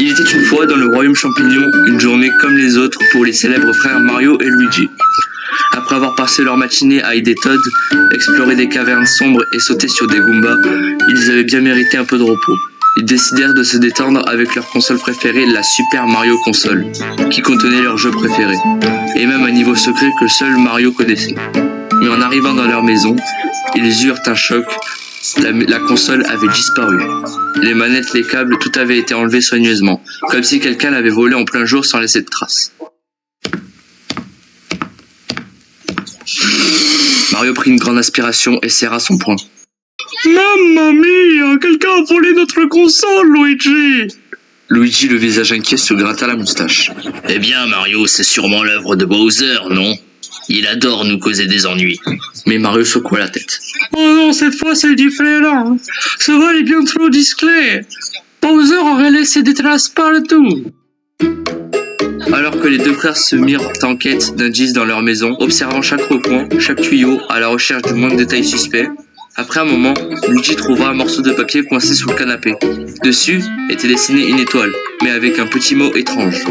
Il était une fois dans le royaume champignon, une journée comme les autres pour les célèbres frères Mario et Luigi. Après avoir passé leur matinée à aider Todd, explorer des cavernes sombres et sauter sur des Goombas, ils avaient bien mérité un peu de repos. Ils décidèrent de se détendre avec leur console préférée, la Super Mario Console, qui contenait leurs jeux préférés, et même un niveau secret que seul Mario connaissait. Mais en arrivant dans leur maison, ils eurent un choc. La console avait disparu. Les manettes, les câbles, tout avait été enlevé soigneusement, comme si quelqu'un l'avait volé en plein jour sans laisser de traces. Mario prit une grande aspiration et serra son poing. Mamma mia, quelqu'un a volé notre console, Luigi! Luigi, le visage inquiet, se gratta la moustache. Eh bien, Mario, c'est sûrement l'œuvre de Bowser, non? Il adore nous causer des ennuis. Mais Mario secoua la tête. Oh non, cette fois c'est différent. Ce vol est bien trop discret. Bowser aurait laissé des traces partout. Alors que les deux frères se mirent en quête d'indices dans leur maison, observant chaque recoin, chaque tuyau, à la recherche du moindre détail suspect, après un moment, Luigi trouva un morceau de papier coincé sous le canapé. Dessus était dessinée une étoile, mais avec un petit mot étrange.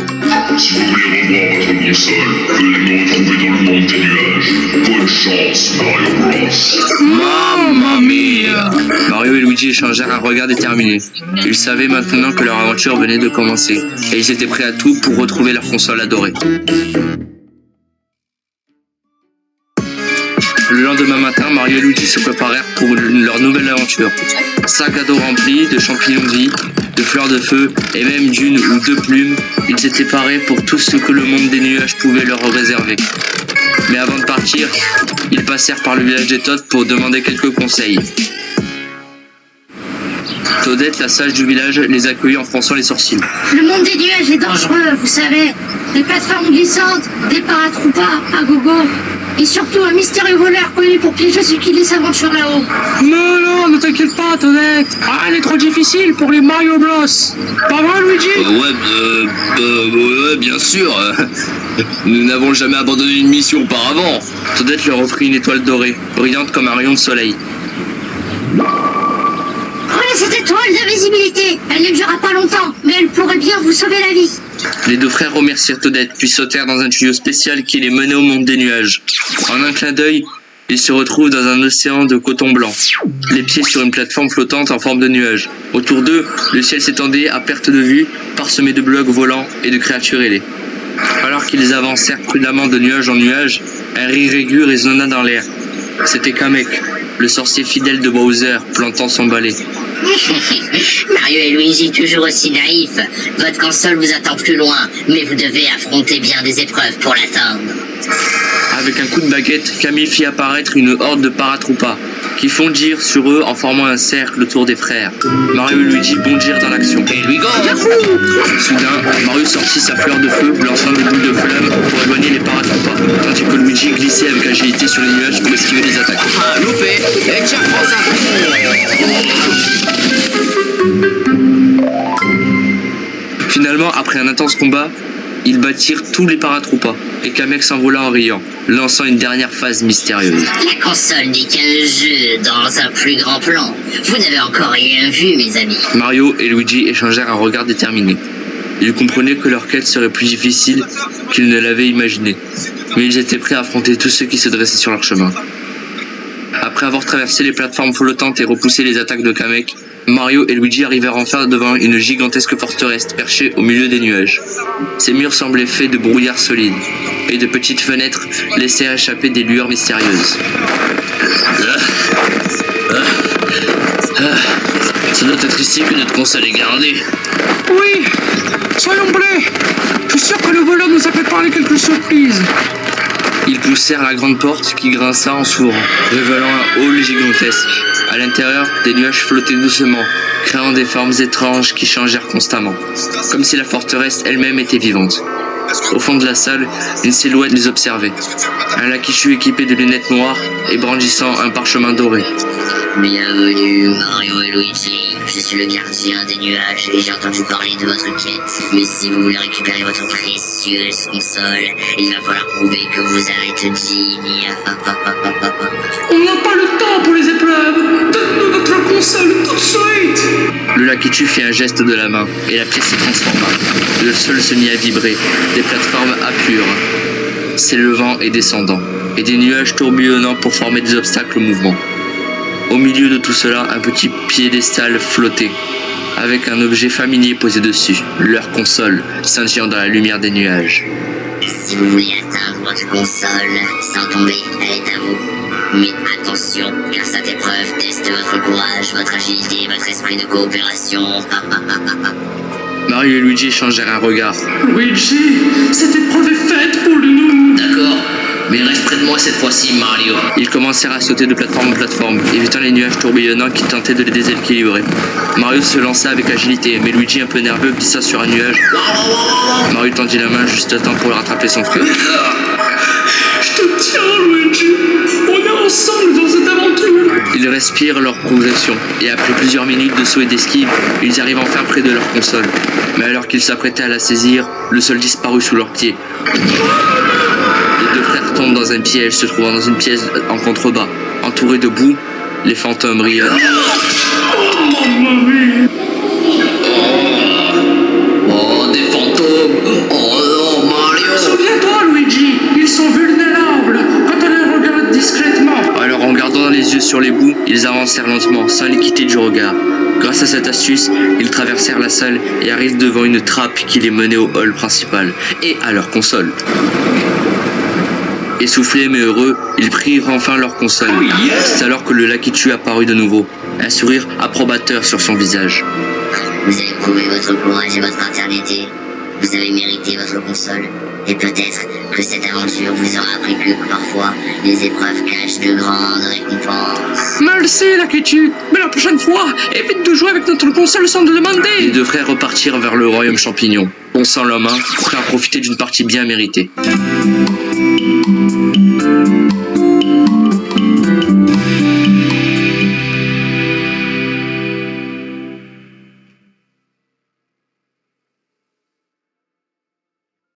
Si vous voulez revoir votre console, venez me retrouver dans le monde des nuages. Bonne chance, Mario Bros. Mamma mia! Mario et Luigi échangèrent un regard déterminé. Ils savaient maintenant que leur aventure venait de commencer, et ils étaient prêts à tout pour retrouver leur console adorée. Le lendemain matin, Mario et Luigi se préparèrent pour leur nouvelle aventure. Sac à dos rempli de champignons de vie, de fleurs de feu et même d'une ou deux plumes, ils étaient parés pour tout ce que le monde des nuages pouvait leur réserver. Mais avant de partir, ils passèrent par le village des Todd pour demander quelques conseils. Toadette, la sage du village, les accueillit en fronçant les sourcils. Le monde des nuages est dangereux, vous savez. Des plateformes glissantes, des paratroopas à gogo. Et surtout un mystérieux voleur connu pour piéger ceux qui s'aventurent là-haut. Non, ne t'inquiète pas, Toadette. Ah, elle est trop difficile pour les Mario Bros. Pas vrai, Luigi? Ouais, bien sûr. Nous n'avons jamais abandonné une mission auparavant. Toadette leur offrit une étoile dorée, brillante comme un rayon de soleil. Prenez cette étoile d'invisibilité. Elle ne durera pas longtemps, mais elle pourrait bien vous sauver la vie. Les deux frères remercièrent Toadette, puis sautèrent dans un tuyau spécial qui les menait au monde des nuages. En un clin d'œil, ils se retrouvent dans un océan de coton blanc, les pieds sur une plateforme flottante en forme de nuage. Autour d'eux, le ciel s'étendait à perte de vue, parsemé de blocs volants et de créatures ailées. Alors qu'ils avancèrent prudemment de nuage en nuage, un rire aigu résonna dans l'air. C'était Kamek, le sorcier fidèle de Bowser, plantant son balai. Mario et Luigi, toujours aussi naïfs. Votre console vous attend plus loin, mais vous devez affronter bien des épreuves pour l'atteindre. Avec un coup de baguette, Camille fit apparaître une horde de paratroopas, qui fondirent sur eux en formant un cercle autour des frères. Mario et Luigi bondirent dans l'action. Here we go! Soudain, Mario sortit sa fleur de feu, lançant des boules de flammes pour éloigner les paratroopas, tandis que Luigi glissait avec agilité sur les nuages pour esquiver les attaques. Ah, loupé! Et tiens, prends ça! Finalement, après un intense combat, ils battirent tous les paratroopas, et Kamek s'envola en riant, lançant une dernière phase mystérieuse. La console n'est qu'un jeu dans un plus grand plan. Vous n'avez encore rien vu, mes amis. Mario et Luigi échangèrent un regard déterminé. Ils comprenaient que leur quête serait plus difficile qu'ils ne l'avaient imaginé, mais ils étaient prêts à affronter tous ceux qui se dressaient sur leur chemin. Après avoir traversé les plateformes flottantes et repoussé les attaques de Kamek, Mario et Luigi arrivèrent enfin devant une gigantesque forteresse perchée au milieu des nuages. Ses murs semblaient faits de brouillard solide, et de petites fenêtres laissaient échapper des lueurs mystérieuses. Ça doit être ici que notre console est gardée. Oui, soyons blés. Je suis sûr que le voleur nous a préparé quelques surprises. Ils poussèrent la grande porte qui grinça en s'ouvrant, révélant un hall gigantesque. À l'intérieur, des nuages flottaient doucement, créant des formes étranges qui changèrent constamment, comme si la forteresse elle-même était vivante. Au fond de la salle, une silhouette les observait. Un Lakichu équipé de lunettes noires et brandissant un parchemin doré. Bienvenue, Mario et Luigi. Je suis le gardien des nuages et j'ai entendu parler de votre quête. Mais si vous voulez récupérer votre précieuse console, il va falloir prouver que vous êtes digne. On n'a pas le temps pour les épreuves. Donne-nous notre console tout de suite. Le Lakitu fit un geste de la main, et la pièce se transforma. Le sol se mit à vibrer, des plateformes appurent, s'élevant et descendant, et des nuages tourbillonnant pour former des obstacles au mouvement. Au milieu de tout cela, un petit piédestal flottait, avec un objet familier posé dessus, leur console, scintillant dans la lumière des nuages. Si vous voulez atteindre votre console sans tomber, elle est à vous. Mais attention, car cette épreuve teste votre courage, votre agilité, votre esprit de coopération. Mario et Luigi échangèrent un regard. Luigi, cette épreuve est faite pour nous. D'accord, mais reste près de moi cette fois-ci, Mario. Ils commencèrent à sauter de plateforme en plateforme, évitant les nuages tourbillonnants qui tentaient de les déséquilibrer. Mario se lança avec agilité, mais Luigi, un peu nerveux, glissa sur un nuage. Mario tendit la main juste à temps pour rattraper son frère. Je te tiens, Luigi. On est ensemble dans cette aventure. Ils respirent leur progression, et après plusieurs minutes de saut et d'esquive, ils arrivent enfin près de leur console. Mais alors qu'ils s'apprêtaient à la saisir, le sol disparut sous leurs pieds. Les deux frères tombent dans un piège, se trouvant dans une pièce en contrebas. Entourés de boue, les fantômes rient. Oh, des fantômes. Oh non, Mario. Souviens-toi, Luigi, ils sont vulnérables quand on les regarde discrètement. Alors en gardant les yeux sur les bouts, ils avancèrent lentement, sans les quitter du regard. Grâce à cette astuce, ils traversèrent la salle et arrivèrent devant une trappe qui les menait au hall principal, et à leur console. Essoufflés mais heureux, ils prirent enfin leur console. C'est alors que le Lakitu apparut de nouveau, un sourire approbateur sur son visage. Vous avez prouvé votre courage et votre fraternité. Vous avez mérité votre console. Et peut-être que cette aventure vous aura appris que parfois, les épreuves cachent de grandes récompenses. Merci, Lakitu. Mais la prochaine fois, évite de jouer avec notre console sans te Les demander. deux frères repartirent vers le royaume champignon, ponçant la main, prêts à profiter d'une partie bien méritée.